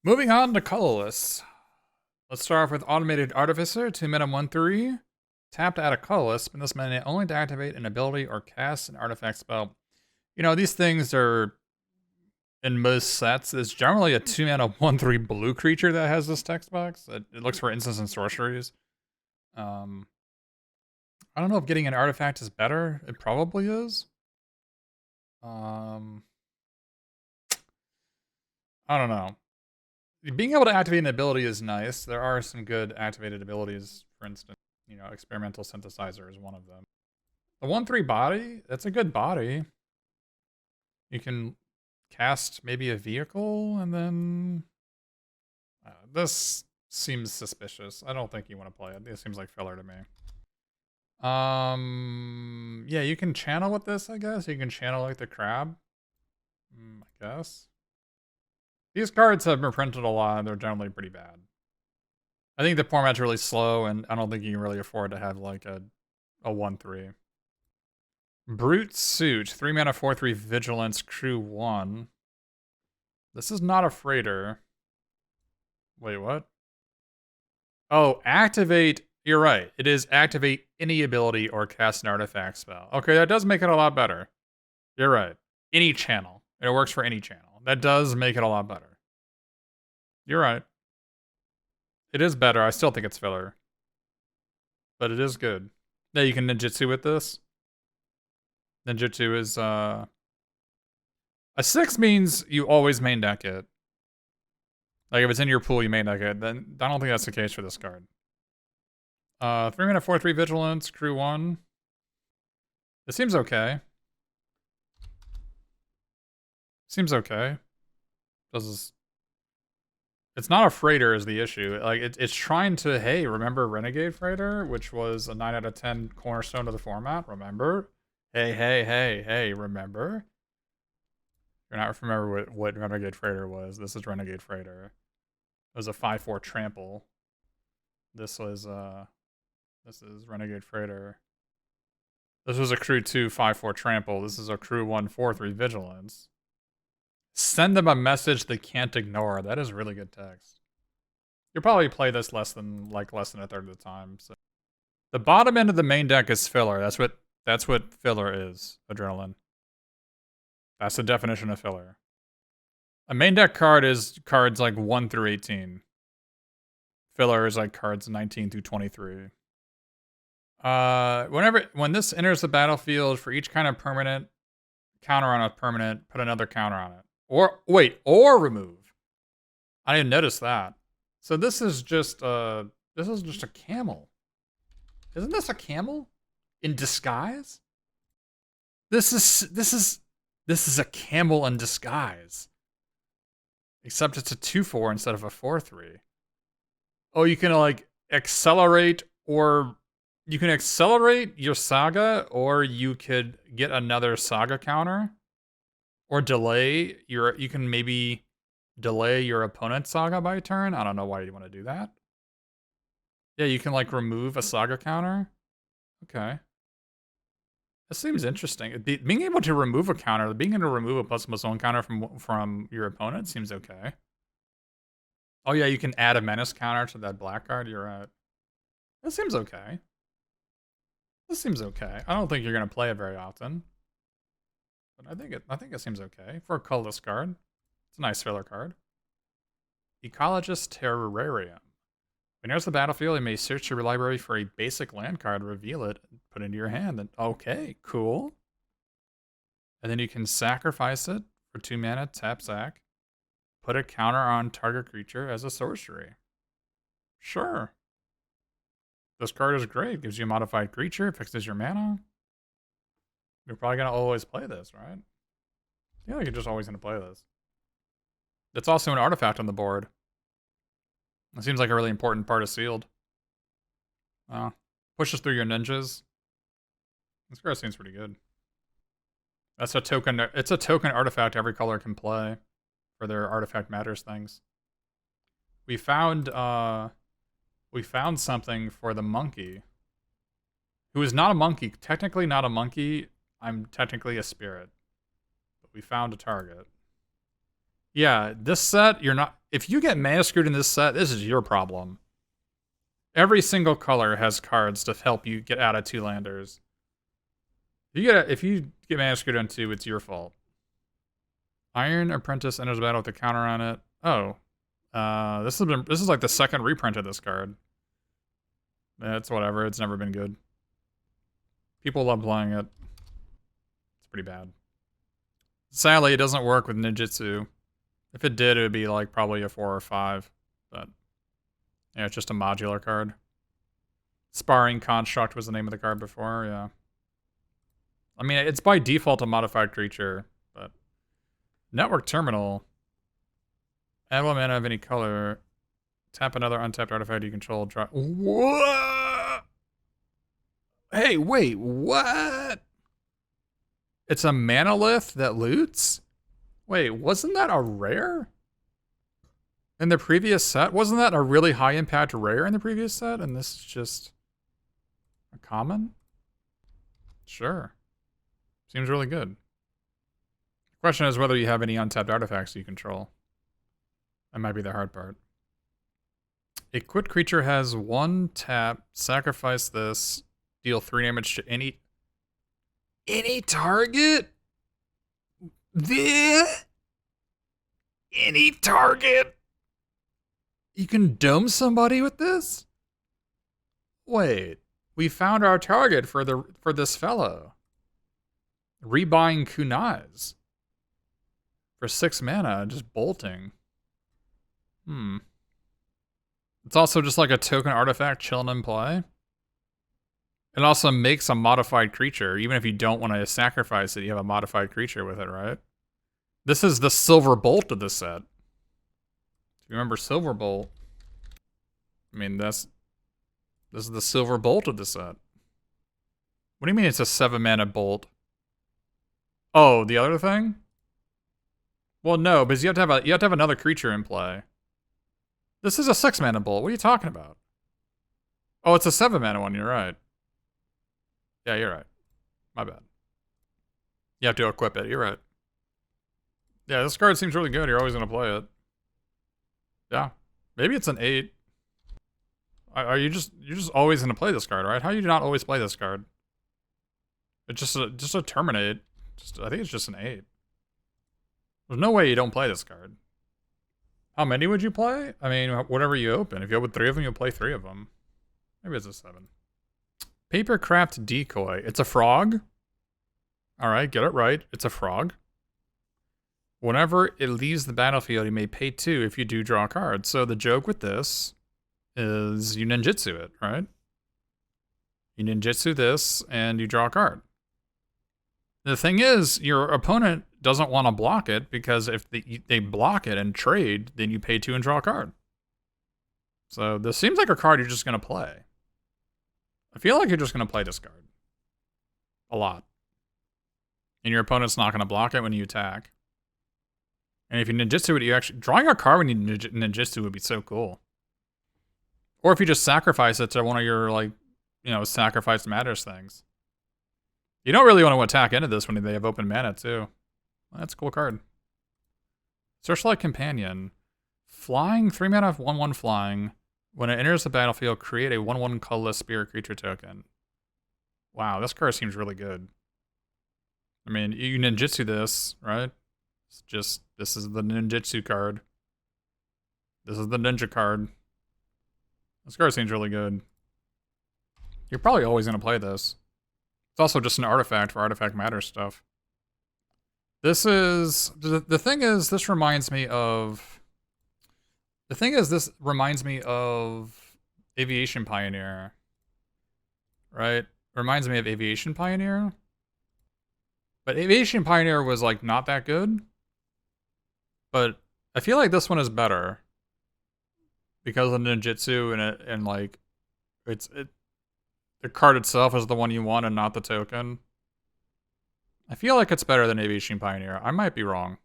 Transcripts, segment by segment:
Moving on to Colorless. Let's start off with Automated Artificer, 2 mana 1/3. Tap to add a Colorless, spend this mana only to activate an ability or cast an artifact spell. You know, these things are, in most sets, there's generally a 2 mana 1/3 blue creature that has this text box. It looks for instants and sorceries. I don't know if getting an artifact is better. It probably is. I don't know. Being able to activate an ability is nice. There are some good activated abilities, for instance, you know, Experimental Synthesizer is one of them. The 1/3 body, that's a good body. You can cast maybe a vehicle, and then... this seems suspicious. I don't think you want to play it. It seems like filler to me. Yeah, you can channel with this, I guess. You can channel like the crab. I guess. These cards have been printed a lot, and they're generally pretty bad. I think the format's really slow, and I don't think you can really afford to have like a 1/3. Brute Suit, 3 mana 4/3 Vigilance, Crew 1. This is not a freighter. Wait, what? Oh, activate. You're right. It is activate any ability or cast an artifact spell. Okay, that does make it a lot better. You're right. Any channel. It works for any channel. That does make it a lot better. You're right. It is better. I still think it's filler. But it is good. Yeah, you can ninjutsu with this. Ninjutsu is, a 6 means you always main deck it. Like, if it's in your pool, you main deck it. Then I don't think that's the case for this card. 3 mana 4/3 Vigilance, Crew 1. It seems okay. Seems okay. It's not a freighter is the issue. Like, it's trying to, hey, remember Renegade Freighter, which was a 9 out of 10 cornerstone of the format? Remember? Hey, remember? You're not remember what Renegade Freighter was. This is Renegade Freighter. It was a 5/4 trample. This is Renegade Freighter. This was a Crew 2 5/4 trample. This is a Crew 1 4/3 Vigilance. Send them a message they can't ignore. That is really good text. You'll probably play this less than a third of the time. So the bottom end of the main deck is filler. That's what filler is. Adrenaline. That's the definition of filler. A main deck card is cards like 1 through 18. Filler is like cards 19 through 23. When this enters the battlefield, for each kind of permanent counter on a permanent, put another counter on it. Or remove. I didn't notice that. So this is just a camel. Isn't this a camel in disguise? This is a camel in disguise. Except it's a 2/4 instead of a 4/3. Oh, you can like accelerate, or you can accelerate your saga, or you could get another saga counter. Or you can maybe delay your opponent's saga by a turn. I don't know why you want to do that. Yeah, you can like remove a saga counter. Okay. That seems interesting. Being able to remove a counter, being able to remove a ++1 counter from your opponent seems okay. Oh yeah, you can add a menace counter to that black card. You're right. That seems okay. This seems okay. I don't think you're gonna play it very often. But I think it seems okay for a colorless card. It's a nice filler card. Ecologist Terrarium. When it enters the battlefield, you may search your library for a basic land card, reveal it, put it into your hand. And okay, cool. And then you can sacrifice it for 2 mana, tap sack. Put a counter on target creature as a sorcery. Sure. This card is great. Gives you a modified creature, fixes your mana. You're probably going to always play this, right? Yeah, you're just always going to play this. It's also an artifact on the board. It seems like a really important part of sealed. Pushes through your ninjas. This card seems pretty good. That's a token. It's a token artifact every color can play for their artifact matters things. We found something for the monkey, who is not a monkey. Technically not a monkey. I'm technically a spirit. But we found a target. Yeah, this set, if you get mana screwed in this set, this is your problem. Every single color has cards to help you get out of 2-landers. If you get mana screwed on 2, it's your fault. Iron Apprentice enters battle with a counter on it. Oh. This is like the second reprint of this card. It's whatever, it's never been good. People love playing it. It's pretty bad. Sadly, it doesn't work with ninjutsu. If it did, it would be like probably a 4 or 5. But yeah, it's just a modular card. Sparring Construct was the name of the card before, yeah. I mean, it's by default a modified creature, but Network Terminal. Add 1 mana of any color. Tap another untapped artifact you control. Draw. What? Hey, wait, what? It's a manalith that loots? Wait, wasn't that a rare? In the previous set? Wasn't that a really high impact rare in the previous set? And this is just a common? Sure. Seems really good. The question is whether you have any untapped artifacts you control. That might be the hard part. Equipped creature has 1 tap, sacrifice this, deal 3 damage to any target? Any target? You can dome somebody with this? Wait, we found our target for this fellow. Rebuying kunais. For 6 mana, just bolting. It's also just like a token artifact chilling in play. It also makes a modified creature. Even if you don't want to sacrifice it, you have a modified creature with it, right? This is the Silver Bolt of the set. If you remember Silver Bolt, I mean, this is the Silver Bolt of the set. What do you mean it's a 7 mana bolt? Oh, the other thing? Well, no, because you have to have another creature in play. This is a 6 mana bolt. What are you talking about? Oh, it's a 7 mana one. You're right. Yeah, you're right. My bad. You have to equip it. You're right. Yeah, this card seems really good. You're always going to play it. Yeah. Maybe it's an 8. You're just always going to play this card, right? How do you not always play this card? It's just a terminate. I think it's just an 8. There's no way you don't play this card. How many would you play? I mean, whatever you open. If you open 3 of them, you'll play 3 of them. Maybe it's a 7. Papercraft Decoy. It's a frog. Alright, get it right. It's a frog. Whenever it leaves the battlefield, you may pay 2 if you do draw a card. So the joke with this is you ninjutsu it, right? You ninjutsu this, and you draw a card. The thing is, your opponent doesn't want to block it, because if they block it and trade, then you pay 2 and draw a card. So this seems like a card you're just going to play. I feel like you're just going to play this card. A lot. And your opponent's not going to block it when you attack. And if you ninjutsu it, you actually... Drawing a card when you ninjutsu would be so cool. Or if you just sacrifice it to one of your, like, you know, sacrifice matters things. You don't really want to attack into this when they have open mana, too. Well, that's a cool card. Searchlight Companion. Flying, 3 mana, 1/1 flying. When it enters the battlefield, create a 1/1 colorless spirit creature token. Wow, this card seems really good. I mean, you ninjutsu this, right? It's just, this is the ninjutsu card. This is the ninja card. This card seems really good. You're probably always going to play this. It's also just an artifact for artifact matter stuff. This is... The thing is, this reminds me of... this reminds me of Aviation Pioneer. Right? Reminds me of Aviation Pioneer. But Aviation Pioneer was, like, not that good. But I feel like this one is better. Because of ninjutsu and like... The card itself is the one you want and not the token. I feel like it's better than Aviation Pioneer. I might be wrong.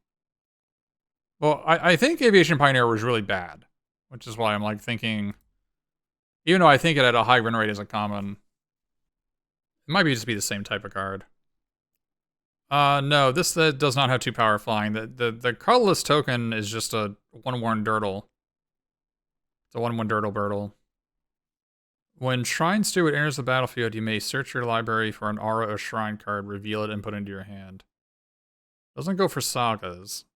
Well, I think Aviation Pioneer was really bad. Which is why I'm like thinking... Even though I think it had a high win rate as a common... It might just be the same type of card. No, this does not have 2 power flying. The colorless token is just a 1/1 Dirtle. It's a 1/1 Dirtle Birtle. When Shrine Steward enters the battlefield, you may search your library for an aura or shrine card, reveal it, and put it into your hand. Doesn't go for sagas.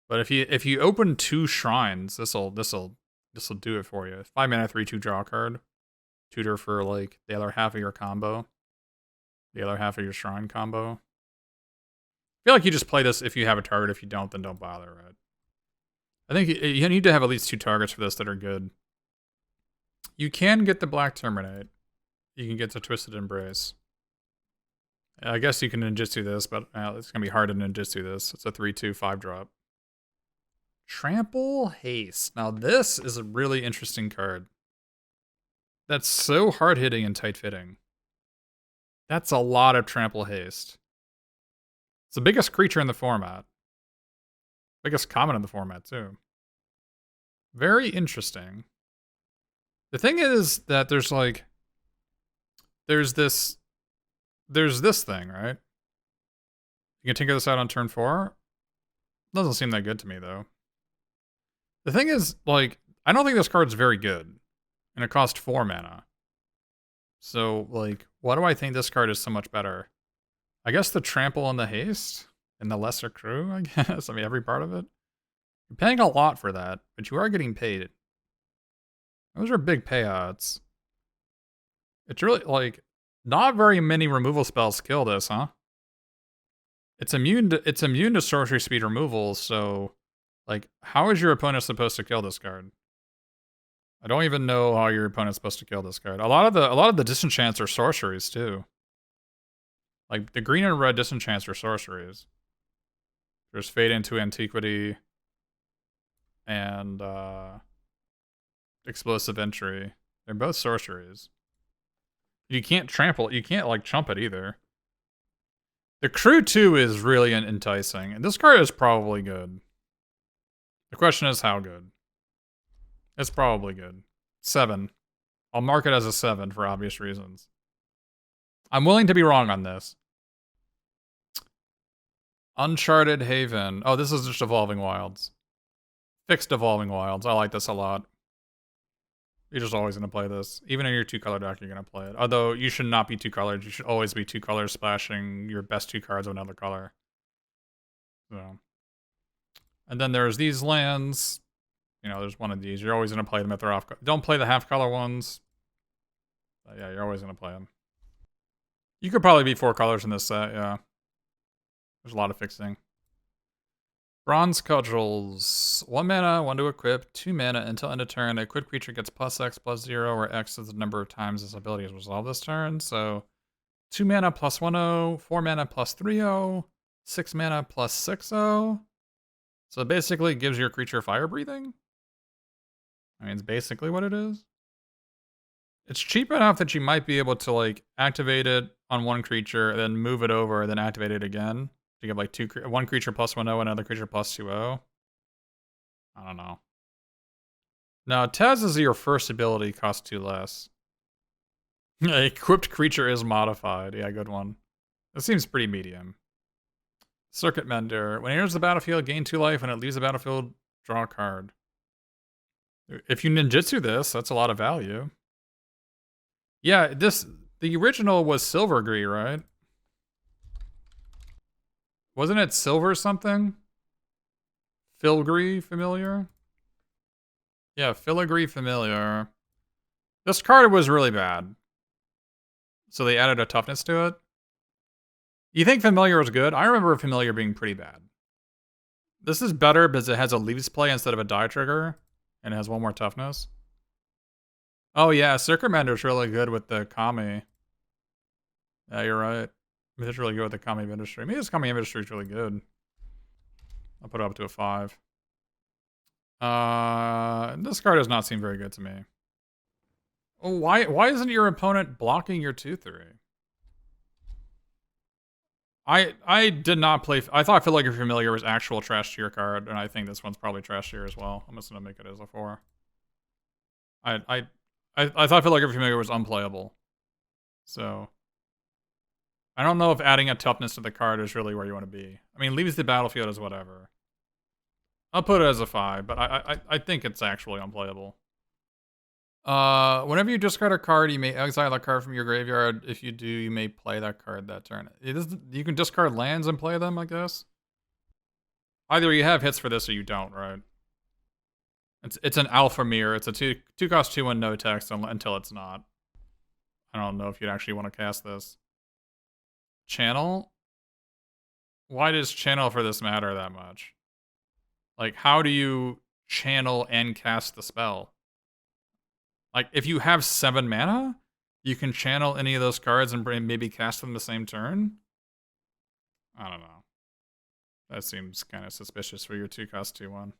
But if you open 2 shrines, this'll do it for you. 5 mana, 3/2 draw card. Tutor for like the other half of your combo. The other half of your shrine combo. I feel like you just play this if you have a target. If you don't, then don't bother, right? I think you need to have at least 2 targets for this that are good. You can get the Black Terminate. You can get the Twisted Embrace. I guess you can ninjutsu this, but it's going to be hard to ninjutsu this. It's a 3/2 5-drop. Trample Haste. Now this is a really interesting card. That's so hard-hitting and tight-fitting. That's a lot of Trample Haste. It's the biggest creature in the format. Biggest common in the format, too. Very interesting. The thing is that there's this thing, right? You can tinker this out on turn 4. Doesn't seem that good to me, though. The thing is, like, I don't think this card's very good. And it costs 4 mana. So, like, why do I think this card is so much better? I guess the trample and the haste? And the lesser crew, I guess? I mean, every part of it? You're paying a lot for that, but you are getting paid. Those are big payouts. It's really, like, not very many removal spells kill this, huh? It's immune to sorcery speed removals, so, like, how is your opponent supposed to kill this card? I don't even know how your opponent's supposed to kill this card. A lot of the disenchants are sorceries too. Like the green and red disenchants are sorceries. There's Fade into Antiquity and Explosive Entry. They're both sorceries. You can't trample. You can't like chump it either. The crew too is really enticing, and this card is probably good. The question is how good. It's probably good. 7. I'll mark it as a 7 for obvious reasons. I'm willing to be wrong on this. Uncharted Haven. Oh, this is just Evolving Wilds. Fixed Evolving Wilds. I like this a lot. You're just always going to play this. Even in your 2-color deck, you're going to play it. Although, you should not be 2-colored. You should always be 2 colors splashing your best 2 cards of another color. So. And then there's these lands. You know, there's one of these. You're always going to play them if they're off. Don't play the half-color ones. But yeah, you're always going to play them. You could probably be 4 colors in this set, yeah. There's a lot of fixing. Bronze Cudgels. 1 mana, 1 to equip, 2 mana until end of turn. A equipped creature gets +X +0, where X is the number of times this ability is resolved this turn. So 2 mana +1/0, 4 mana +3/0, 6 mana +6/0. So it basically gives your creature fire breathing. I mean, it's basically what it is. It's cheap enough that you might be able to, like, activate it on one creature, then move it over, and then activate it again. To get, like, one creature +1/0, another creature +2/0. I don't know. Now, Tez is your first ability, costs 2 less. Equipped creature is modified. Yeah, good one. It seems pretty medium. Circuit Mender. When it enters the battlefield, gain 2 life. When it leaves the battlefield, draw a card. If you ninjutsu this, that's a lot of value. Yeah, the original was Silvergree, right? Wasn't it Silver something? Filigree Familiar? Yeah, Filigree Familiar. This card was really bad. So they added a toughness to it. You think Familiar was good? I remember Familiar being pretty bad. This is better because it has a Leaves play instead of a die trigger. And it has 1 more toughness. Oh yeah, Circuit Mender's really good with the Kami. Yeah, you're right. I mean, it's really good with the Kami Industry. Maybe this Kami Industry is really good. I'll put it up to a 5. This card does not seem very good to me. Oh, why isn't your opponent blocking your 2/3? I did not play. I thought Filigree Familiar was actual trash tier card, and I think this one's probably trash tier as well. I'm just gonna make it as a 4. I thought Filigree Familiar was unplayable. So I don't know if adding a toughness to the card is really where you want to be. I mean, leaves the battlefield as whatever. I'll put it as a 5, but I think it's actually unplayable. Whenever you discard a card, you may exile a card from your graveyard. If you do, you may play that card that turn. You can discard lands and play them, I guess. Either you have hits for this or you don't, right? It's an alpha mirror. It's a 2-cost 2/1 no text until it's not. I don't know if you'd actually want to cast this. Channel? Why does channel for this matter that much? Like, how do you channel and cast the spell? Like, if you have 7 mana, you can channel any of those cards and maybe cast them the same turn? I don't know. That seems kind of suspicious for your 2-cost 2/1.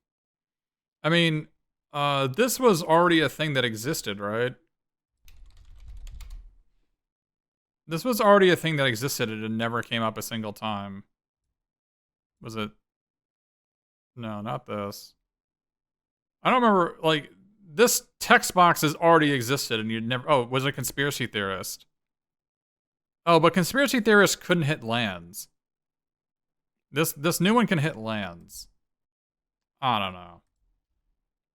I mean, this was already a thing that existed, right? This was already a thing that existed and it never came up a single time. Was it? No, not this. I don't remember, like, this text box has already existed and you'd never... Oh, was it Conspiracy Theorist? Oh, but Conspiracy Theorist couldn't hit lands. This new one can hit lands. I don't know.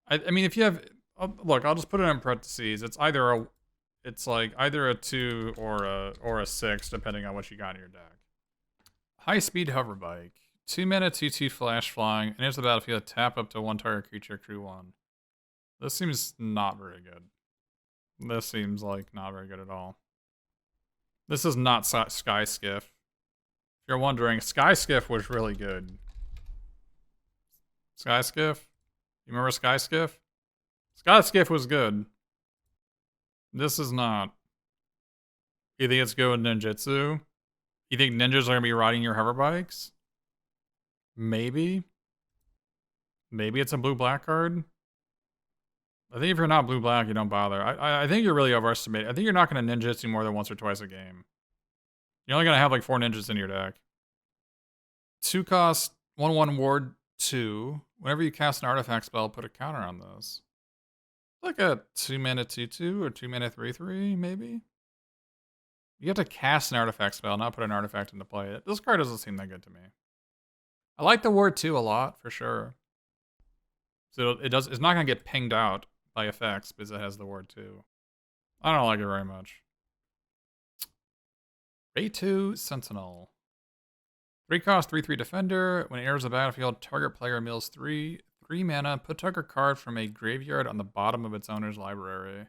I mean, if you have... Look, I'll just put it in parentheses. It's either a... It's like either a 2 or a 6, depending on what you got in your deck. High-speed hover bike. 2 mana, 2/2 flash flying. And here's the battlefield. Tap up to 1 target creature, crew 1. This seems not very good. This seems like not very good at all. This is not Sky Skiff. If you're wondering, Sky Skiff was really good. Sky Skiff? You remember Sky Skiff? Sky Skiff was good. This is not. You think it's good with ninjutsu? You think ninjas are going to be riding your hover bikes? Maybe. Maybe it's a blue-black card. I think if you're not blue-black, you don't bother. I think you're really overestimating. I think you're not going to ninjutsu more than once or twice a game. You're only going to have like 4 ninjas in your deck. 2-cost, 1/1 ward 2. Whenever you cast an artifact spell, put a counter on those. Like a 2 mana 2/2 or 2 mana 3/3, maybe? You have to cast an artifact spell, not put an artifact into play. This card doesn't seem that good to me. I like the ward 2 a lot, for sure. So it's not going to get pinged out by effects because it has the ward 2. I don't like it very much. Ray 2 Sentinel. 3-cost 3/3 defender. When it enters the battlefield, target player mills 3 mana. Put target card from a graveyard on the bottom of its owner's library.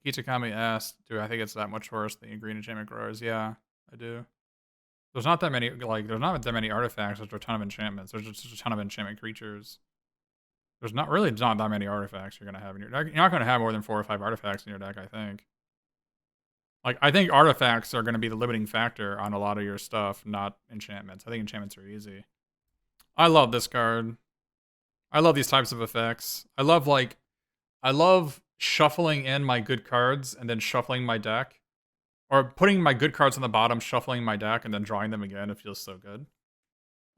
Kitakami asked, do I think it's that much worse than Green Enchantment Growers? Yeah, I do. There's not that many, like, there's not that many artifacts. There's a ton of enchantments. There's just a ton of enchantment creatures. There's not that many artifacts you're going to have in your deck. You're not going to have more than 4 or 5 artifacts in your deck, I think. Like, I think artifacts are going to be the limiting factor on a lot of your stuff, not enchantments. I think enchantments are easy. I love this card. I love these types of effects. I love shuffling in my good cards and then shuffling my deck. Or putting my good cards on the bottom, shuffling my deck, and then drawing them again. It feels so good.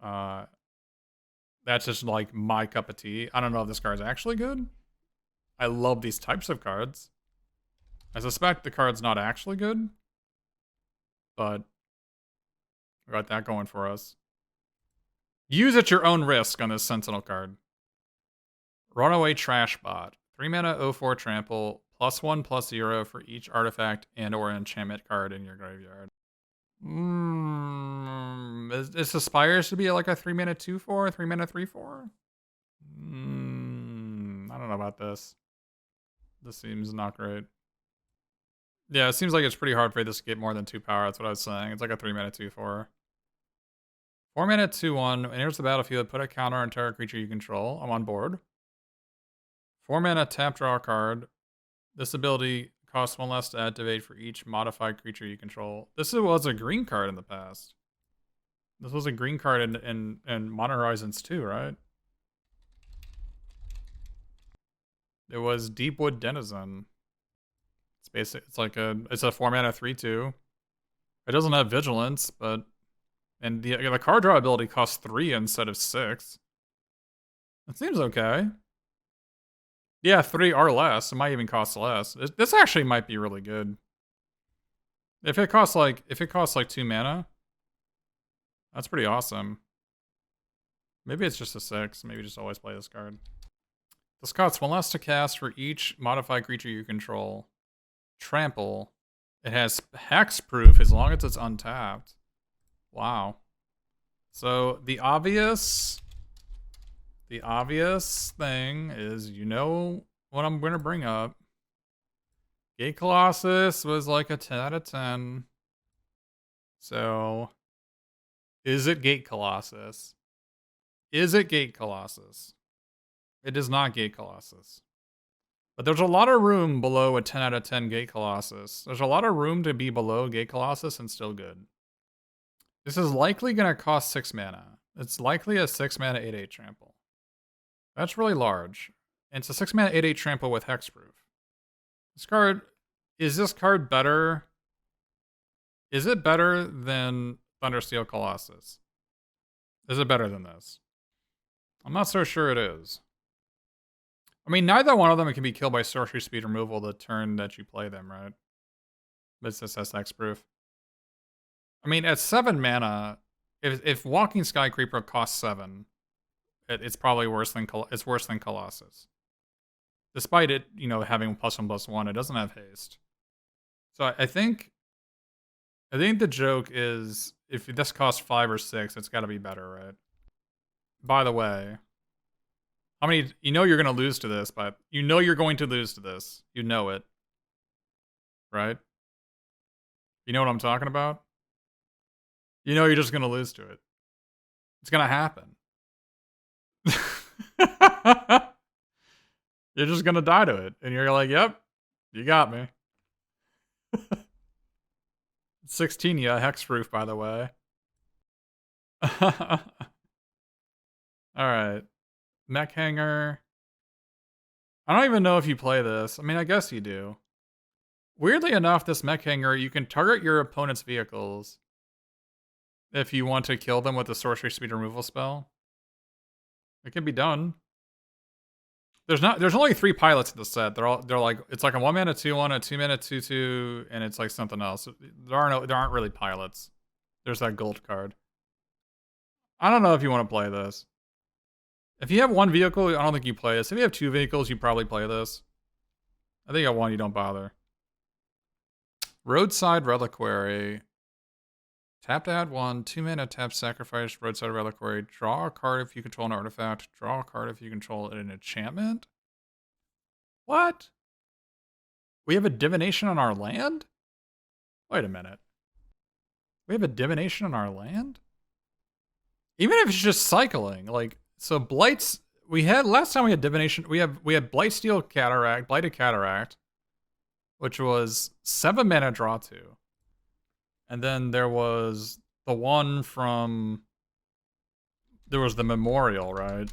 That's just like my cup of tea. I don't know if this card's actually good. I love these types of cards. I suspect the card's not actually good. But we got that going for us. Use at your own risk on this Sentinel card. Runaway Trash Bot. 3 mana 0/4 trample. +1/+0 for each artifact and or enchantment card in your graveyard. This aspires to be like a 3 mana 2/4, 3 mana 3/4. I don't know about this. This seems not great. Yeah, it seems like it's pretty hard for this to get more than 2 power. That's what I was saying. It's like a 3 mana 2/4. 4 mana 2/1. Enters the battlefield. Put a counter on target creature you control. I'm on board. 4 mana tap draw card. This ability costs 1 less to activate for each modified creature you control. This was a green card in the past. This was a green card in Modern Horizons 2, right? It was Deepwood Denizen. It's basic. It's a 4 mana 3/2. It doesn't have vigilance, and the card draw ability costs 3 instead of 6. That seems okay. Yeah, 3 or less. It might even cost less. This actually might be really good. If it costs like 2 mana, that's pretty awesome. Maybe it's just a 6. Maybe just always play this card. This costs 1 less to cast for each modified creature you control. Trample. It has hexproof as long as it's untapped. Wow. So the obvious thing is, you know what I'm gonna bring up. Gate Colossus was like a 10 out of 10. So, is it Gate Colossus? Is it Gate Colossus? It is not Gate Colossus. But there's a lot of room below a 10 out of 10 Gate Colossus. There's a lot of room to be below Gate Colossus and still good. This is likely going to cost 6 mana. It's likely a 6 mana 8/8 trample. That's really large. And it's a 6 mana 8/8 trample with hexproof. Is this card better? Is it better than Thundersteel Colossus? Is it better than this? I'm not so sure it is. I mean, neither one of them can be killed by sorcery speed removal the turn that you play them, right? But this has hexproof. I mean, at 7 mana, if Walking Sky Creeper costs 7, it's probably worse than Colossus. Despite it, you know, having +1/+1, it doesn't have haste. So I think the joke is, if this costs 5 or 6, it's got to be better, right? By the way, how many? You know you're going to lose to this, but you know you're going to lose to this. You know it, right? You know what I'm talking about? You know you're just going to lose to it. It's going to happen. You're just going to die to it. And you're like, yep, you got me. 16, yeah, hexproof, by the way. Alright. Mech Hanger. I don't even know if you play this. I mean, I guess you do. Weirdly enough, this Mech Hanger, you can target your opponent's vehicles if you want to kill them with a sorcery speed removal spell. It can be done. There's only 3 pilots in the set. They're like, it's like a 1 mana 2/1, a 2 mana 2/2, and it's like something else. There aren't really pilots. There's that gold card. I don't know if you want to play this. If you have 1 vehicle, I don't think you play this. If you have 2 vehicles, you probably play this. I think at 1 you don't bother. Roadside Reliquary. Tap to add 1, 2 mana, tap, sacrifice, Roadside Reliquary. Draw a card if you control an artifact. Draw a card if you control an enchantment? What? We have a divination on our land? Wait a minute. We have a divination on our land? Even if it's just cycling, like, so Blight's, last time we had divination, we had Blightsteel Cataract, Blighted Cataract, which was 7 mana draw 2. And then there was the one from, there was the Memorial, right?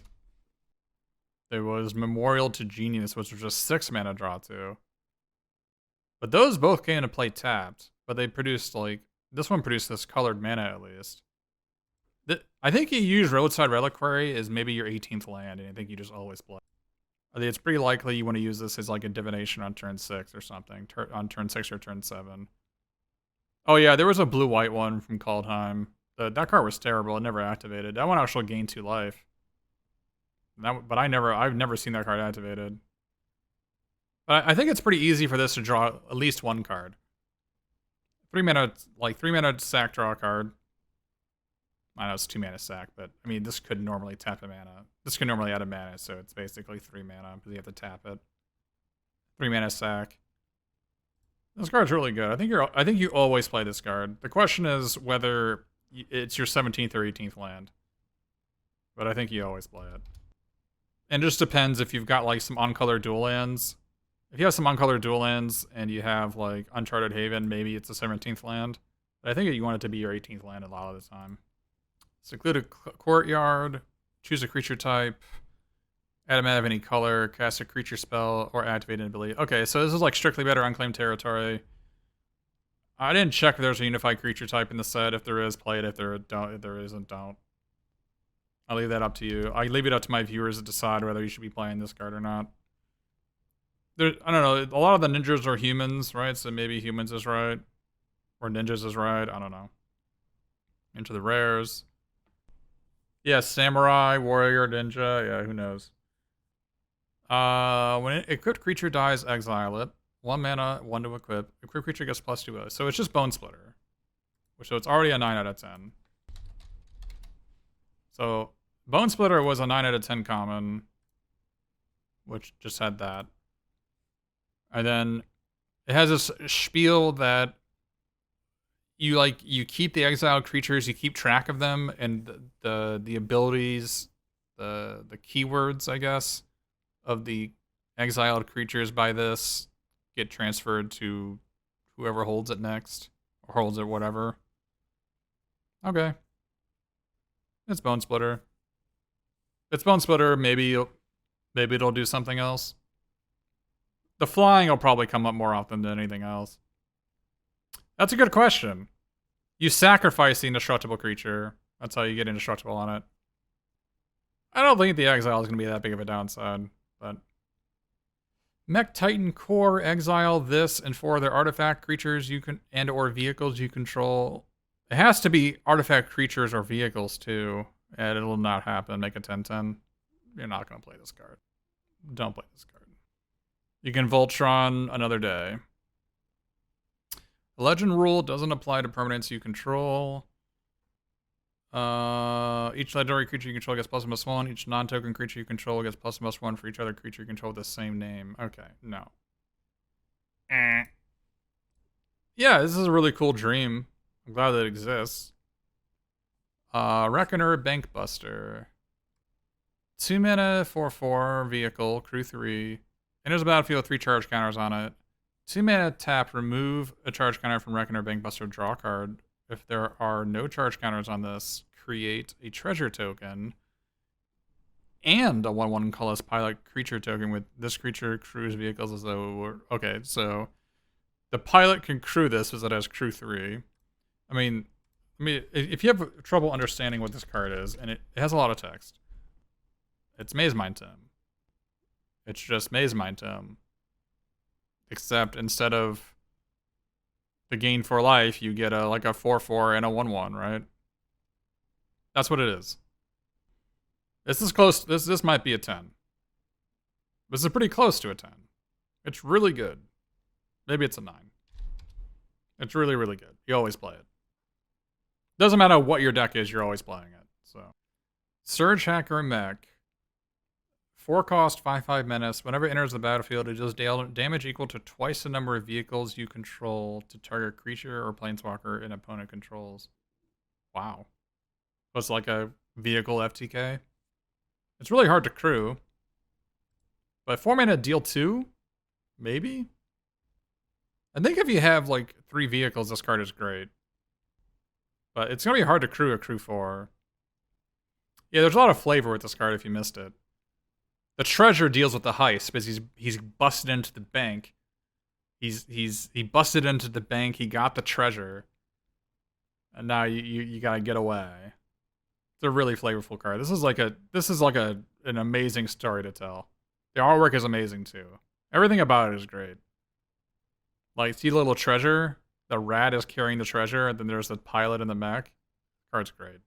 There was Memorial to Genius, which was just 6 mana draw 2. But those both came into play tapped, but they produced, like, this one produced this colored mana at least. I think you use Roadside Reliquary as maybe your 18th land, and I think you just always play. I think it's pretty likely you want to use this as like a divination on turn 6 or something, on turn 6 or turn 7. Oh yeah, there was a blue-white one from Kaldheim. That card was terrible. It never activated. That one actually gained 2 life. But I've never seen that card activated. But I think it's pretty easy for this to draw at least 1 card. 3 mana sack, draw a card. I know it's 2 mana sack, but I mean this could normally tap a mana. This could normally add a mana, so it's basically 3 mana because you have to tap it. 3 mana sack. This card's really good. I think you always play this card. The question is whether it's your 17th or 18th land. But I think you always play it. And it just depends if you've got like some uncolored dual lands. If you have some uncolored dual lands and you have like Uncharted Haven, maybe it's a 17th land. But I think you want it to be your 18th land a lot of the time. Secluded Courtyard. Choose a creature type. Add a mana of any color, cast a creature spell, or activate an ability. Okay, so this is like strictly better unclaimed territory. I didn't check if there's a unified creature type in the set. If there is, play it. If there isn't, don't. I'll leave that up to you. I leave it up to my viewers to decide whether you should be playing this card or not. I don't know. A lot of the ninjas are humans, right? So maybe humans is right. Or ninjas is right. I don't know. Into the rares. Yeah, samurai, warrior, ninja. Yeah, who knows? When an equipped creature dies, exile it. 1 mana, 1 to equip. Equipped creature gets +2. So it's just Bone Splitter. So it's already a 9 out of 10. So Bone Splitter was a 9 out of 10 common, which just had that. And then it has this spiel that you keep the exiled creatures, you keep track of them, and the abilities, the keywords, I guess, of the exiled creatures by this get transferred to whoever holds it next, or holds it whatever. Okay. It's Bone Splitter. It's Bone Splitter, maybe it'll do something else. The flying will probably come up more often than anything else. That's a good question. You sacrifice the indestructible creature. That's how you get indestructible on it. I don't think the exile is going to be that big of a downside, but... Mech Titan Core, exile this and 4 other artifact creatures you can and or vehicles you control. It has to be artifact creatures or vehicles too, and it'll not happen. Make a 10/10. You're not going to play this card. Don't play this card. You can Voltron another day. The legend rule doesn't apply to permanents you control. Each legendary creature you control gets +1/+1. Each non-token creature you control gets +1/+1 for each other creature you control with the same name. Okay, no. Yeah, this is a really cool dream. I'm glad that it exists. Reckoner, Bankbuster. 2 mana, 4/4, vehicle, crew 3. Enters the battlefield with 3 charge counters on it. 2 mana, tap, remove a charge counter from Reckoner, Bankbuster, draw a card. If there are no charge counters on this, create a treasure token and a 1/1 colorless pilot creature token with this creature crews vehicles as though it were... Okay, so the pilot can crew this because it has crew 3. I mean, if you have trouble understanding what this card is, and it has a lot of text, it's Maze Mind Tome. It's just Maze Mind Tome. Except instead of the gain for life, you get a 4/4 and a 1/1, right? That's what it is. This is close. This might be a 10. This is pretty close to a 10. It's really good. Maybe it's a 9. It's really, really good. You always play it. Doesn't matter what your deck is, you're always playing it. So, Surge Hacker Mech. 4 cost, 5/5 menace. Whenever it enters the battlefield, it does damage equal to twice the number of vehicles you control to target creature or planeswalker an opponent controls. Wow. It's like a vehicle FTK. It's really hard to crew. But 4 mana deal 2? Maybe? I think if you have 3 vehicles, this card is great. But it's going to be hard to crew a crew 4. Yeah, there's a lot of flavor with this card if you missed it. The treasure deals with the heist because he's busted into the bank. He busted into the bank. He got the treasure, and now you gotta get away. It's a really flavorful card. This is like an amazing story to tell. The artwork is amazing too. Everything about it is great. See the little treasure. The rat is carrying the treasure, and then there's the pilot in the mech. Card's great.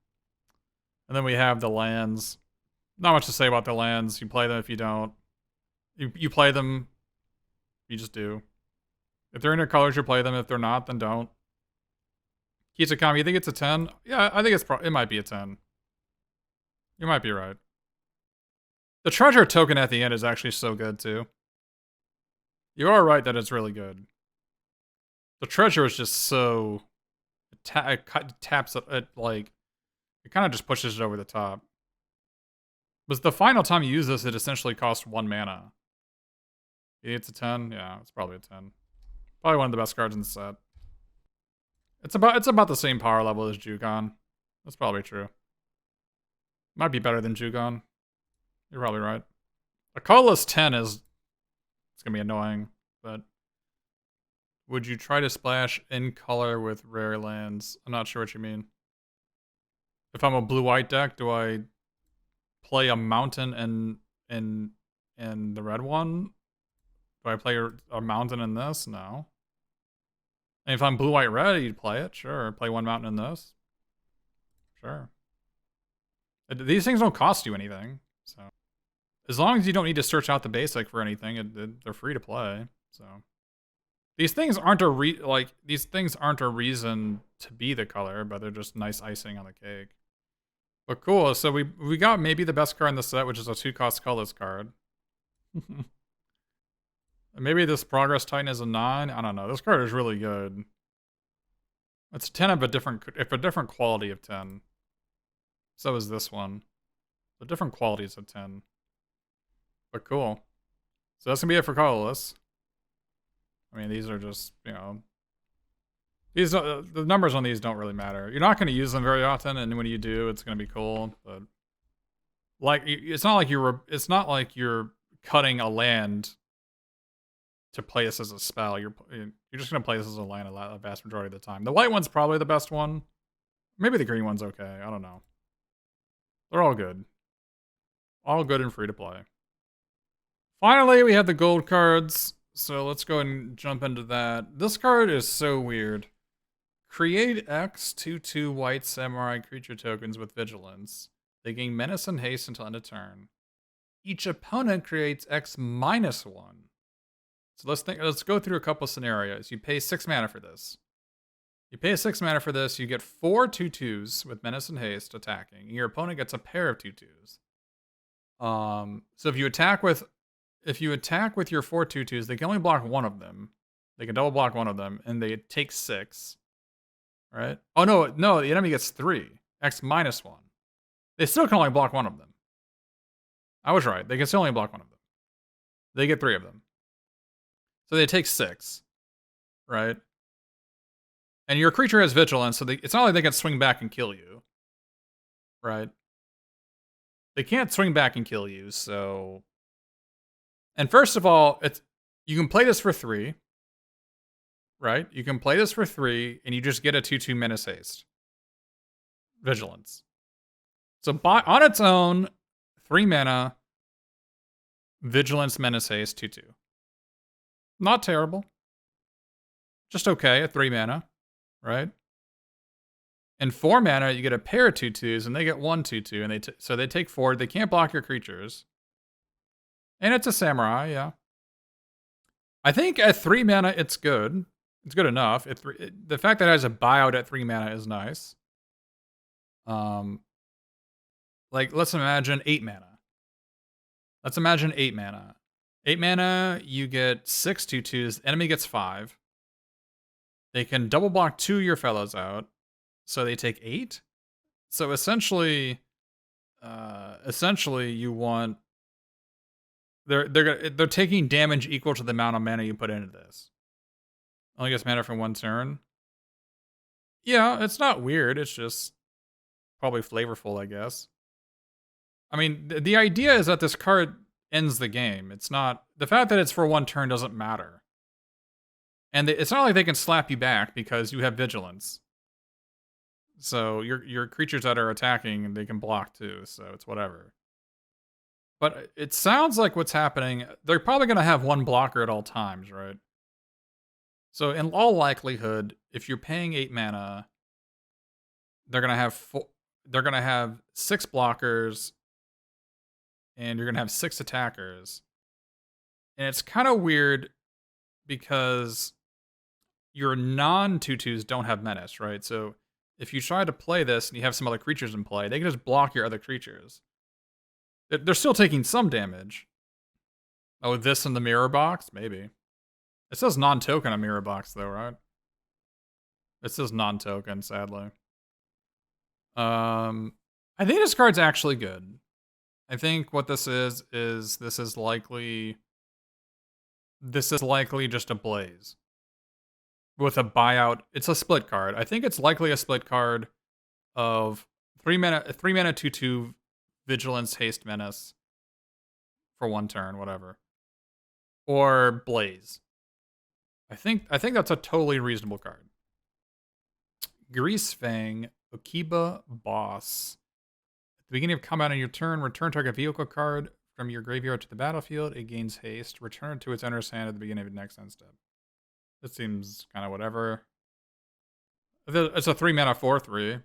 And then we have the lands. Not much to say about the lands. You play them if you don't. You play them. You just do. If they're in your colors, you play them. If they're not, then don't. Kitsukami, you think it's a 10? Yeah, I think it might be a 10. You might be right. The treasure token at the end is actually so good, too. You are right that it's really good. The treasure is just so... It taps it, it kind of just pushes it over the top. But the final time you use this, it essentially costs 1 mana. It's a 10? Yeah, it's probably a 10. Probably one of the best cards in the set. It's about the same power level as Jugon. That's probably true. Might be better than Jugon. You're probably right. A colorless 10 is... It's going to be annoying, but... Would you try to splash in color with rare lands? I'm not sure what you mean. If I'm a blue-white deck, do I play a mountain and the red one? Do I play a mountain in this? No. And if I'm blue, white, red, you'd play it. Sure. Play one mountain in this. Sure. These things don't cost you anything. So as long as you don't need to search out the basic for anything, they're free to play. So these things aren't these things aren't a reason to be the color, but they're just nice icing on the cake. But cool. So we got maybe the best card in the set, which is a 2-cost colorless card. Maybe this Progress Titan is a 9. I don't know. This card is really good. It's 10 of a different quality of 10. So is this one. The different qualities of 10. But cool. So that's gonna be it for Colorless. I mean, these are just, you know, the numbers on these don't really matter. You're not going to use them very often, and when you do, it's going to be cool. But like, it's not like you're cutting a land to play this as a spell. You're just going to play this as a land a vast majority of the time. The white one's probably the best one. Maybe the green one's okay. I don't know. They're all good. All good and free to play. Finally, we have the gold cards. So let's go and jump into that. This card is so weird. Create X 2/2 white samurai creature tokens with vigilance. They gain menace and haste until end of turn. Each opponent creates X -1. So let's go through a couple scenarios. You pay 6 mana for this. You get 4 2/2s with menace and haste attacking. Your opponent gets a pair of 2/2s. So if you attack with your 4 2/2s, they can only block one of them. They can double block one of them, and they take 6. Right? Oh, no, the enemy gets 3. X -1. They still can only block one of them. I was right. They can still only block one of them. They get 3 of them. So they take 6. Right? And your creature has vigilance, so it's not like they can swing back and kill you. Right? They can't swing back and kill you, so... And first of all, you can play this for 3. Right? You can play this for 3, and you just get a 2/2 menace haste. Vigilance. So on its own, 3 mana, vigilance, menace haste, 2/2. Not terrible. Just okay at 3 mana. Right? And 4 mana, you get a pair of 2/2s, and they get 1 2/2, and so they take 4. They can't block your creatures. And it's a samurai, yeah. I think at 3 mana, it's good. It's good enough. The fact that it has a buyout at 3 mana is nice. Like, let's imagine 8 mana. 8 mana, you get 6 2/2s. Enemy gets 5. They can double block 2 of your fellows out. So they take 8. So essentially you want... They're taking damage equal to the amount of mana you put into this. Only gets mana for 1 turn. Yeah, it's not weird. It's just probably flavorful, I guess. I mean, the idea is that this card ends the game. It's not... The fact that it's for 1 turn doesn't matter. And it's not like they can slap you back because you have vigilance. So your creatures that are attacking, they can block too, so it's whatever. But it sounds like what's happening, they're probably going to have 1 blocker at all times, right? So in all likelihood, if you're paying 8 mana, they're going to have 6 blockers, and you're going to have 6 attackers. And it's kind of weird because your non-2/2s don't have menace, right? So if you try to play this and you have some other creatures in play, they can just block your other creatures. They're still taking some damage. Oh, this in the mirror box? Maybe. It says non-token on mirror box, though, right? It says non-token, sadly. I think this card's actually good. I think what this is this is likely just a blaze. With a buyout. It's a split card. I think it's likely a split card of 3 mana 2/2 vigilance, haste, menace for 1 turn, whatever. Or blaze. I think that's a totally reasonable card. Greasefang, Okiba Boss. At the beginning of combat on your turn, return target vehicle card from your graveyard to the battlefield. It gains haste. Return it to its owner's hand at the beginning of the next end step. That seems kind of whatever. It's a 3-mana 4/3.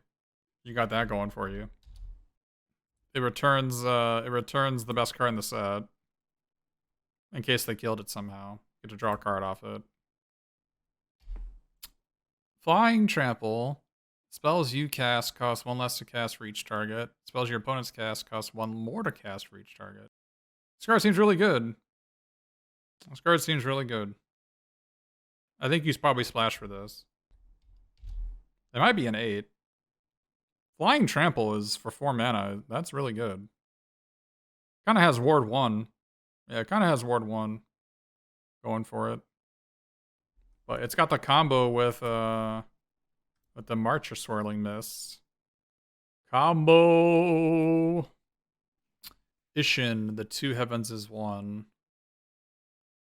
You got that going for you. It returns the best card in the set. In case they killed it somehow. Get to draw a card off it. Flying Trample. Spells you cast cost 1 less to cast for each target. Spells your opponents cast cost 1 more to cast for each target. This card seems really good. This card seems really good. I think you probably splash for this. It might be an 8. Flying Trample is for 4 mana. That's really good. Kind of has Ward 1. Yeah, it kind of has Ward 1 going for it. But it's got the combo with the March of Swirling Mists. Combo! Ishin, the 2 heavens is 1.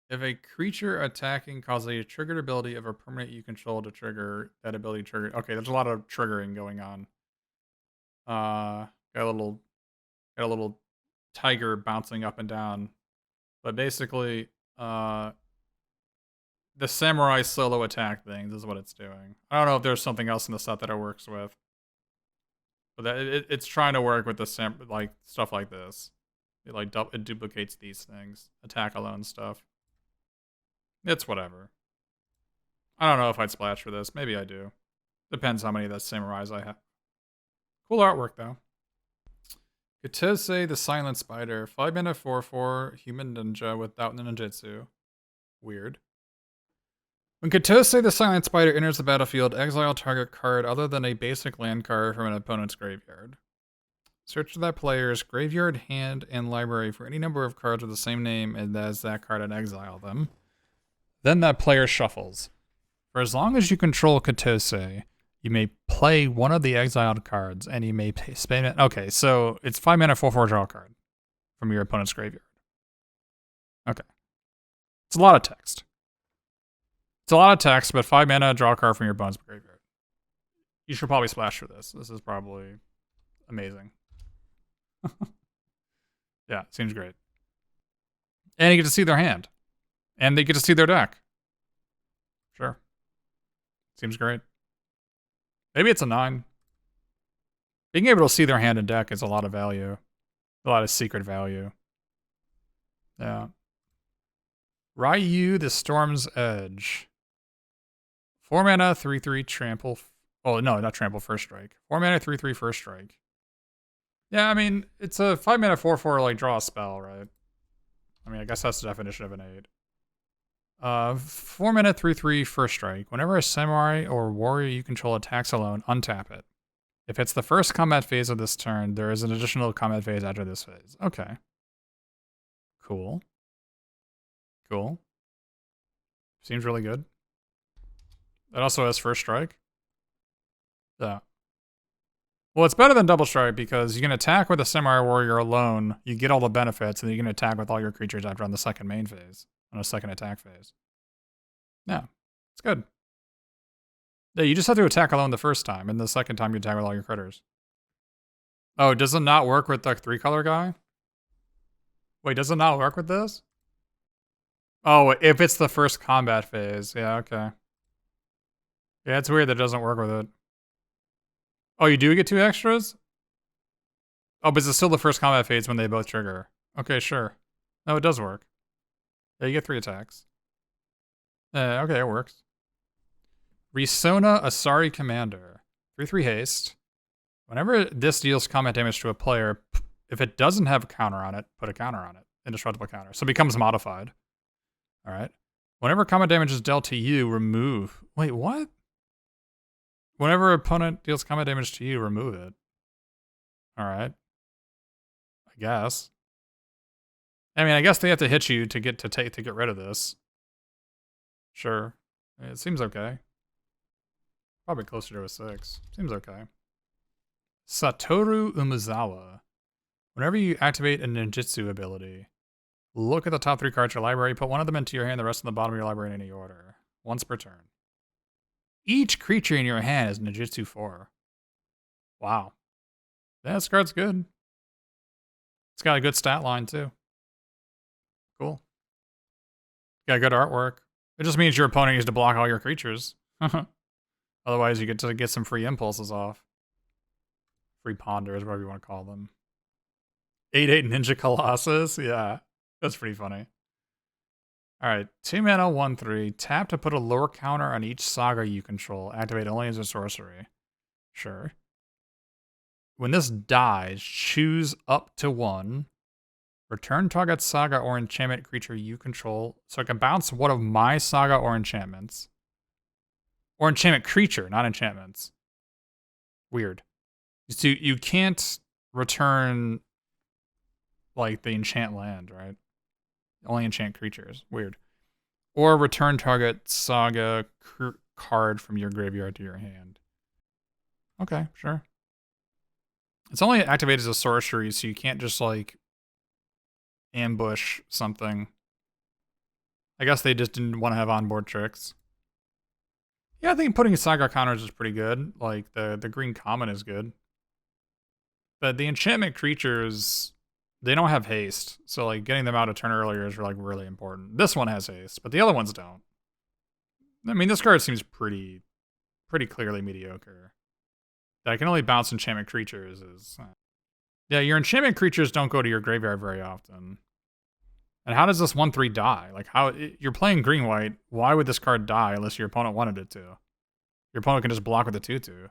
If a creature attacking causes a triggered ability of a permanent you control to trigger, that ability triggered. Okay, there's a lot of triggering going on. Got a little tiger bouncing up and down. But basically, the samurai solo attack thing is what it's doing. I don't know if there's something else in the set that it works with. But it's trying to work with the like stuff like this. It duplicates these things. Attack alone stuff. It's whatever. I don't know if I'd splash for this. Maybe I do. Depends how many of the samurais I have. Cool artwork, though. Kitose the Silent Spider. 5 mana 4/4 human ninja without ninjutsu. Weird. When Kitose the Silent Spider enters the battlefield, exile target card other than a basic land card from an opponent's graveyard. Search that player's graveyard, hand, and library for any number of cards with the same name as that card and exile them. Then that player shuffles. For as long as you control Kitose, you may play one of the exiled cards, and you may spend it. Okay, so it's 5 mana 4/4 draw card from your opponent's graveyard. Okay. It's a lot of text. It's a lot of text, but 5 mana draw card from your opponent's graveyard. You should probably splash for this. This is probably amazing. Yeah, seems great. And you get to see their hand. And they get to see their deck. Sure. Seems great. Maybe it's a 9. Being able to see their hand and deck is a lot of value. A lot of secret value. Yeah. Ryu, the Storm's Edge. 4 mana, 3/3 trample. Oh, no, not trample, first strike. 4 mana, 3/3 first strike. Yeah, I mean, it's a 5 mana 4/4 like draw a spell, right? I mean, I guess that's the definition of an 8. 4 mana 3/3 first strike. Whenever a samurai or warrior you control attacks alone, untap it. If it's the first combat phase of this turn, there is an additional combat phase after this phase. Okay. Cool. Cool. Seems really good. It also has first strike. Yeah. Well, it's better than double strike because you can attack with a samurai warrior alone. You get all the benefits, and you can attack with all your creatures after on the second main phase, on a second attack phase. Yeah, it's good. Yeah, you just have to attack alone the first time, and the second time you attack with all your critters. Oh, does it not work with the 3-color guy? Wait, does it not work with this? Oh, if it's the first combat phase. Yeah, okay. Yeah, it's weird that it doesn't work with it. Oh, you do get 2 extras? Oh, but it's still the first combat phase when they both trigger. Okay, sure. No, it does work. Yeah, you get 3 attacks. Okay, it works. Risona Asari Commander. 3/3 haste. Whenever this deals combat damage to a player, if it doesn't have a counter on it, put a counter on it. Indestructible counter. So it becomes modified. Alright. Whenever combat damage is dealt to you, remove. Wait, what? Whenever opponent deals combat damage to you, remove it. Alright. I guess. I mean, I guess they have to hit you to get rid of this. Sure. It seems okay. Probably closer to a 6. Seems okay. Satoru Umezawa. Whenever you activate a ninjutsu ability, look at the top 3 cards of your library, put one of them into your hand, the rest in the bottom of your library in any order. Once per turn. Each creature in your hand is ninjutsu 4. Wow. Yeah, this card's good. It's got a good stat line, too. Cool. Got good artwork. It just means your opponent needs to block all your creatures. Otherwise, you get to get some free impulses off. Free ponders, whatever you want to call them. 8/8 Ninja Colossus? Yeah, that's pretty funny. Alright, 2 mana, 1/3. Tap to put a lower counter on each saga you control. Activate only as a sorcery. Sure. When this dies, choose up to 1. Return target saga or enchantment creature you control. So I can bounce one of my saga or enchantments. Or enchantment creature, not enchantments. Weird. So you can't return like the enchant land, right? Only enchant creatures. Weird. Or return target saga card from your graveyard to your hand. Okay, sure. It's only activated as a sorcery, so you can't just like ambush something. I guess they just didn't want to have onboard tricks. Yeah, I think putting saga counters is pretty good. Like the green common is good. But the enchantment creatures, they don't have haste. So like getting them out a turn earlier is like really important. This one has haste, but the other ones don't. I mean, this card seems pretty clearly mediocre. That I can only bounce enchantment creatures is... yeah, your enchantment creatures don't go to your graveyard very often. And how does this 1/3 die? Like, you're playing green-white. Why would this card die unless your opponent wanted it to? Your opponent can just block with a 2/2.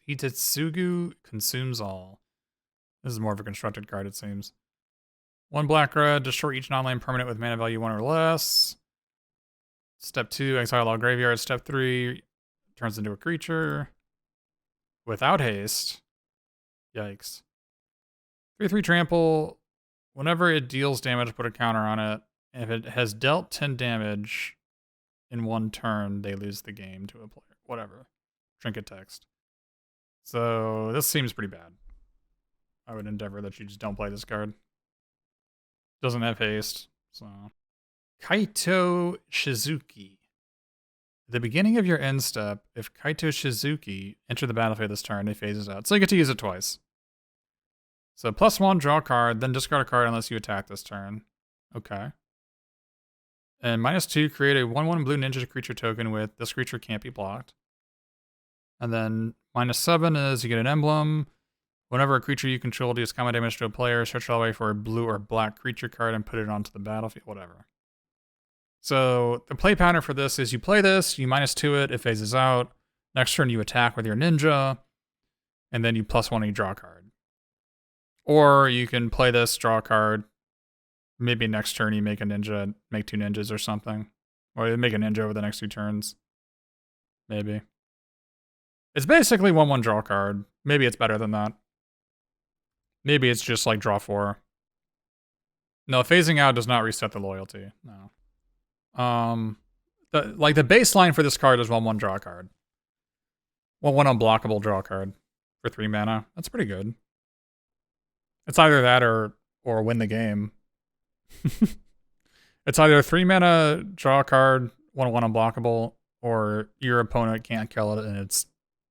Hitetsugu consumes all. This is more of a constructed card, it seems. 1 black-red, destroy each non-land permanent with mana value 1 or less. Step 2, exile all graveyards. Step 3, turns into a creature. Without haste. Yikes. 3/3 trample. Whenever it deals damage, put a counter on it. If it has dealt 10 damage in 1 turn, they lose the game to a player. Whatever. Trinket text. So this seems pretty bad. I would endeavor that you just don't play this card. Doesn't have haste, so... Kaito Shizuki. At the beginning of your end step, if Kaito Shizuki enter the battlefield this turn, it phases out. So you get to use it twice. So +1, draw a card, then discard a card unless you attack this turn. Okay. And -2, create a 1/1 blue ninja creature token with this creature can't be blocked. And then -7 is you get an emblem. Whenever a creature you control deals combat damage to a player, search all the way for a blue or black creature card and put it onto the battlefield. Whatever. So the play pattern for this is you play this, you -2 it phases out. Next turn you attack with your ninja, and then you +1 and you draw a card. Or you can play this, draw a card. Maybe next turn you make a ninja, make 2 ninjas or something. Or you make a ninja over the next 2 turns. Maybe. It's basically 1/1 draw card. Maybe it's better than that. Maybe it's just like draw 4. No, phasing out does not reset the loyalty. No. The baseline for this card is 1/1 draw card. 1/1 unblockable draw card for 3 mana. That's pretty good. It's either that or win the game. It's either 3 mana draw card, 1/1 unblockable, or your opponent can't kill it and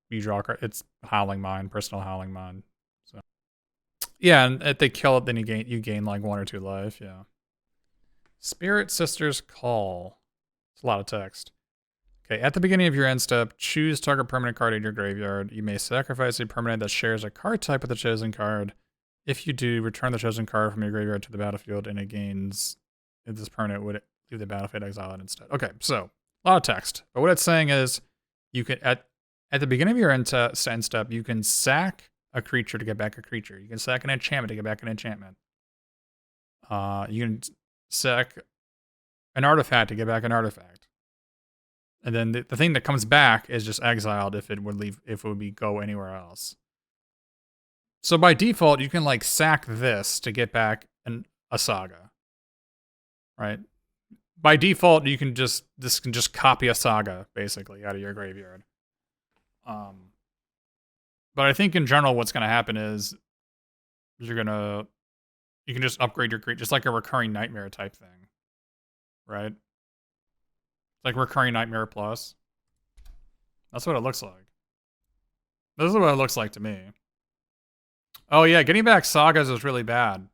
you draw a card. It's Howling Mine, personal Howling Mine. So yeah, and if they kill it, then you gain like 1 or 2 life. Yeah. Spirit Sister's Call. It's a lot of text. Okay, at the beginning of your end step, choose target permanent card in your graveyard. You may sacrifice a permanent that shares a card type with the chosen card. If you do, return the chosen card from your graveyard to the battlefield, and it gains. If this permanent would leave the battlefield exiled instead. Okay, so a lot of text, but what it's saying is, you can at the beginning of your end step, you can sack a creature to get back a creature. You can sack an enchantment to get back an enchantment. You can sack an artifact to get back an artifact. And then the thing that comes back is just exiled if it would go anywhere else. So by default, you can like sack this to get back a saga. Right? By default, this can just copy a saga basically out of your graveyard. But I think in general what's going to happen is you can just upgrade your creature, just like a recurring nightmare type thing. Right? Like recurring nightmare plus. That's what it looks like. This is what it looks like to me. Oh yeah, getting back sagas is really bad.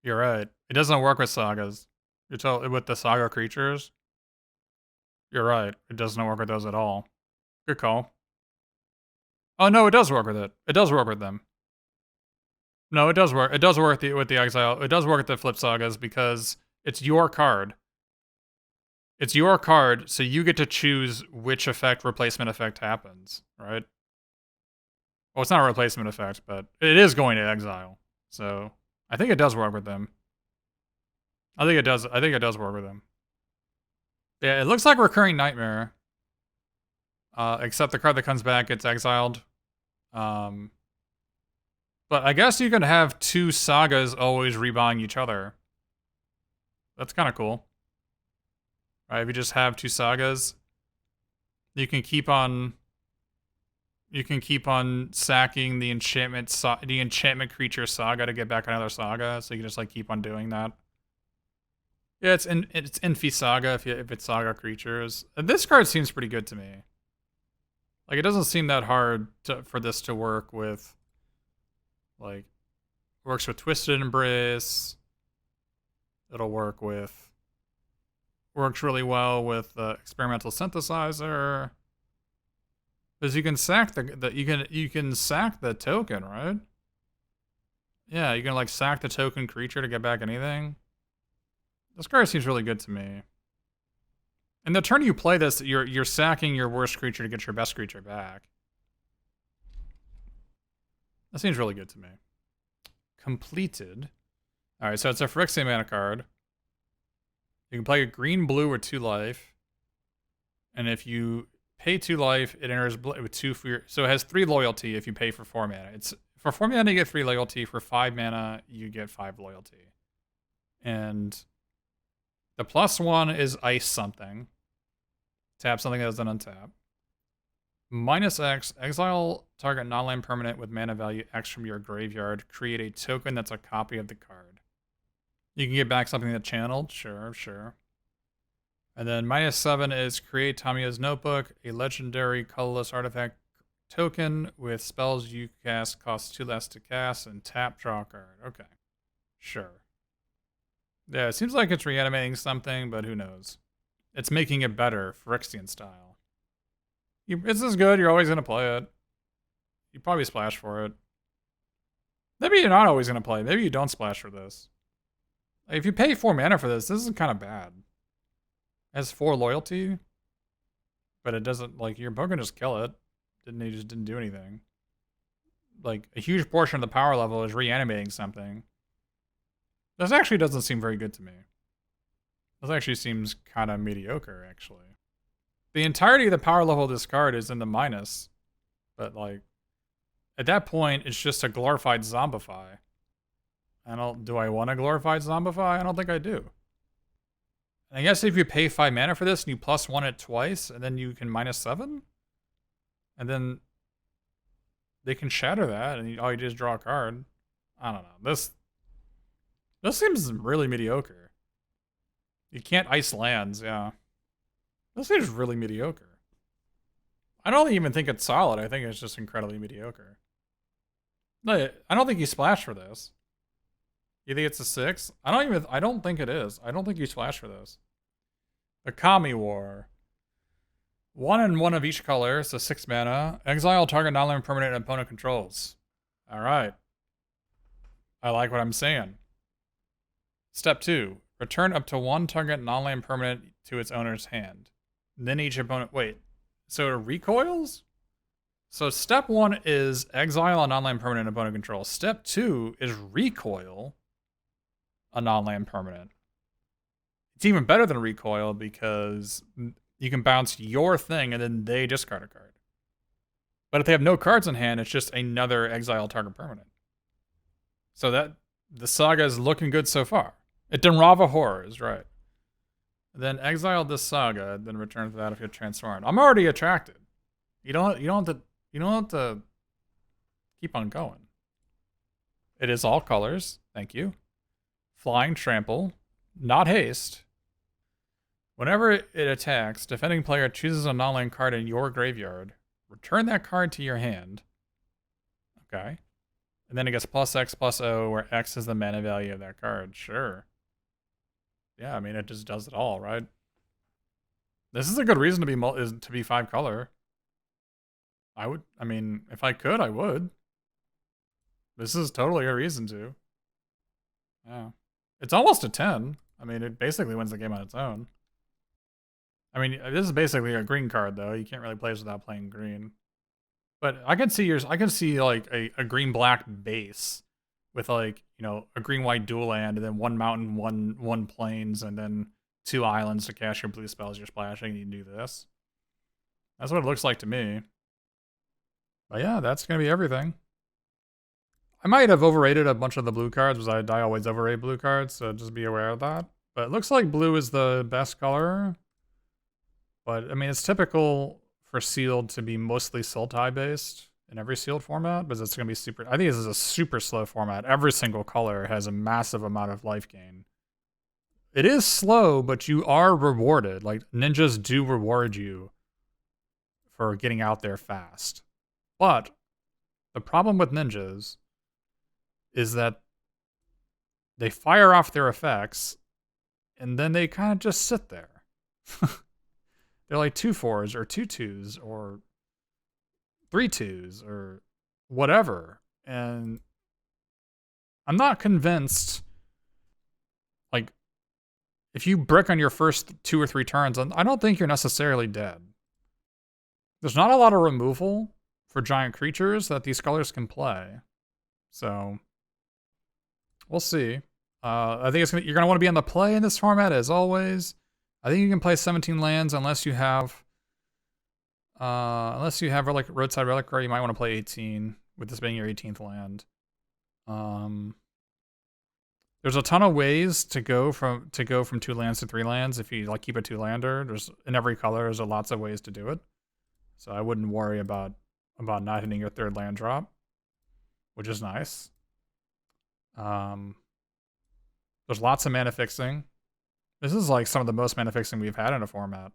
You're right. It doesn't work with sagas. You're told with the saga creatures. You're right. It doesn't work with those at all. Good call. Oh no, it does work with it. It does work with them. No, it does work. It does work with the exile. It does work with the flip sagas because it's your card. It's your card, so you get to choose which replacement effect happens, right? Well, it's not a replacement effect, but it is going to exile. So I think it does work with them. I think it does. I think it does work with them. Yeah, it looks like Recurring Nightmare. Except the card that comes back gets exiled. But I guess you can have two sagas always rebuying each other. That's kind of cool. Right, if you just have two sagas, you can keep on sacking the enchantment creature saga to get back another saga, so you can just like keep on doing that. Yeah, it's Infi Saga if it's Saga creatures. And this card seems pretty good to me. Like, it doesn't seem that hard for this to work with, like, works with Twisted Embrace. It'll work with, works really well with Experimental Synthesizer. Because you can sack you can sack the token, right? Yeah, you can like sack the token creature to get back anything. This card seems really good to me. And the turn you play this, you're sacking your worst creature to get your best creature back. That seems really good to me. Completed. Alright, so it's a Phyrexian mana card. You can play a green, blue, or 2 life. And if you pay 2 life, it enters with 2 for your... So it has 3 loyalty if you pay for 4 mana. For 4 mana, you get 3 loyalty. For 5 mana, you get 5 loyalty. And the +1 is ice something. Tap something that doesn't untap. -X, exile target non-land permanent with mana value X from your graveyard. Create a token that's a copy of the card. You can get back something that channeled. Sure. And then -7 is create Tamiya's Notebook, a legendary colorless artifact token with spells you cast cost 2 less to cast and tap draw a card. Okay. Sure. Yeah, it seems like it's reanimating something, but who knows. It's making it better, Phyrexian style. This is good, you're always going to play it. You probably splash for it. Maybe you're not always going to play. Maybe you don't splash for this. Like, if you pay 4 mana for this is kind of bad. It has 4 loyalty, but it doesn't, like, your opponent can just kill it. He just didn't do anything. Like, a huge portion of the power level is reanimating something. This actually doesn't seem very good to me. This actually seems kind of mediocre, actually. The entirety of the power level of this card is in the minus. But, like, at that point, it's just a glorified Zombify. Do I want a glorified Zombify? I don't think I do. And I guess if you pay 5 mana for this and you +1 it twice, and then you can -7? And then they can shatter that, and all you do is draw a card. I don't know. This seems really mediocre. You can't ice lands, yeah. This seems really mediocre. I don't even think it's solid. I think it's just incredibly mediocre. No, I don't think you splash for this. You think it's a 6? I don't think it is. I don't think you splash for this. The Kami War. 1 and 1 of each color, so 6 mana. Exile target non-land permanent opponent controls. Alright. I like what I'm saying. Step 2. Return up to 1 target non-land permanent to its owner's hand. Then each opponent... Wait. So it recoils? So step 1 is exile a non-land permanent opponent control. Step 2 is recoil a non-land permanent. It's even better than recoil because you can bounce your thing and then they discard a card. But if they have no cards in hand, it's just another exile target permanent. So that the saga is looking good so far. It Denrava Horrors, right. Then exile this saga, then return to that if you're transformed. I'm already attracted. You don't have to keep on going. It is all colors. Thank you. Flying Trample. Not haste. Whenever it attacks, defending player chooses a non-land card in your graveyard. Return that card to your hand. Okay. And then it gets +X+O, where X is the mana value of that card. Sure. Yeah, I mean, it just does it all, right? This is a good reason to be 5-color. I mean, if I could, I would. This is totally a reason to. Yeah. It's almost a 10. I mean, it basically wins the game on its own. I mean, this is basically a green card, though. You can't really play this without playing green. But I can see like a green-black base with like, you know, a green-white dual land, and then one mountain, one plains, and then 2 islands to cast your blue spells you're splashing, and you can do this. That's what it looks like to me. But yeah, that's gonna be everything. I might have overrated a bunch of the blue cards, because I always overrate blue cards, so just be aware of that. But it looks like blue is the best color. But I mean, it's typical for sealed to be mostly Sultai based in every sealed format, but it's going to be super. I think this is a super slow format. Every single color has a massive amount of life gain. It is slow, but you are rewarded. Like, ninjas do reward you for getting out there fast. But the problem with ninjas is that they fire off their effects and then they kind of just sit there. They're like 2/4s or 2/2s or 3/2s or whatever. And I'm not convinced, like, if you brick on your first 2 or 3 turns, I don't think you're necessarily dead. There's not a lot of removal for giant creatures that these colors can play. So, we'll see. I think you're going to want to be on the play in this format, as always. I think you can play 17 lands unless you have like Roadside Reliquary. You might want to play 18, with this being your 18th land. There's a ton of ways to go from 2 lands to 3 lands if you like keep a 2-lander. There's in every color. There's lots of ways to do it, so I wouldn't worry about not hitting your 3rd land drop, which is nice. There's lots of mana fixing. This is like some of the most mana fixing we've had in a format.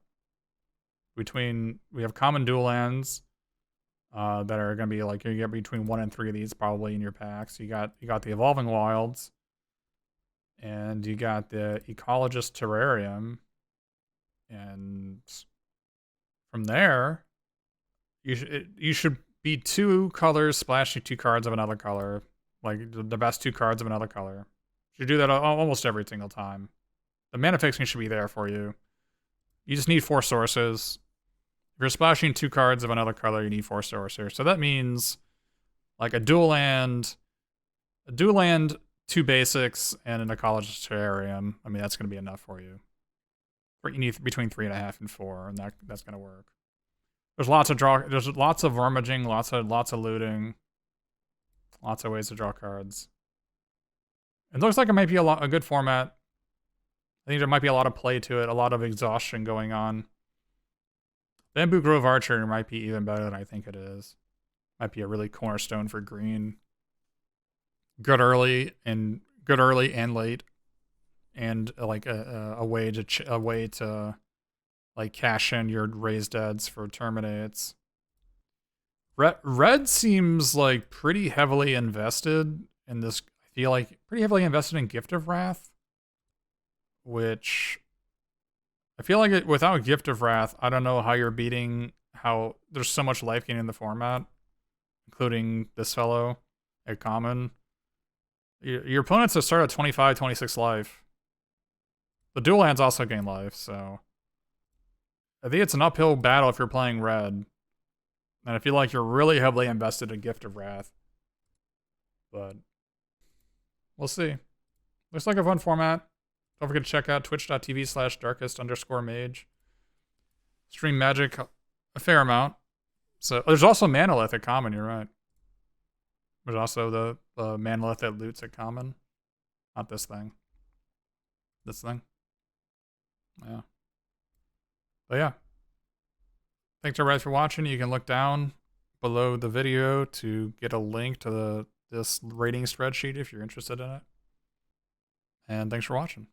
We have common dual lands that are going to be like, you get between 1 and 3 of these probably in your packs. You got the Evolving Wilds, and you got the Ecologist Terrarium, and from there, you should be 2 colors splashing 2 cards of another color, like the best 2 cards of another color. You should do that almost every single time. The mana fixing should be there for you. You just need 4 sources. If you're splashing 2 cards of another color, you need 4 sources. So that means like a dual land, 2 basics, and an Ecologist Terrarium. I mean, that's going to be enough for you. You need between 3.5 and 4, and that's going to work. There's lots of vermaging, lots of looting, lots of ways to draw cards. It looks like it might be a good format. I think there might be a lot of play to it, a lot of exhaustion going on. Bamboo Grove Archer might be even better than I think it is. Might be a really cornerstone for green. Good early and late, and like a way to like cash in your raised deads for terminates. Red seems like pretty heavily invested in this. I feel like pretty heavily invested in Gift of Wrath, which I feel like without Gift of Wrath, I don't know how you're beating how there's so much life gain in the format, including this fellow at common. Your opponents have started at 25, 26 life. The dual lands also gain life, so I think it's an uphill battle if you're playing red. And I feel like you're really heavily invested in Gift of Wrath. But we'll see. Looks like a fun format. Don't forget to check out twitch.tv/darkest_mage. Stream Magic a fair amount. So there's also Manolith at common, you're right. There's also the Manolith that loots at common. Not this thing. This thing. Yeah. But yeah. Thanks everybody for watching. You can look down below the video to get a link to this rating spreadsheet if you're interested in it. And thanks for watching.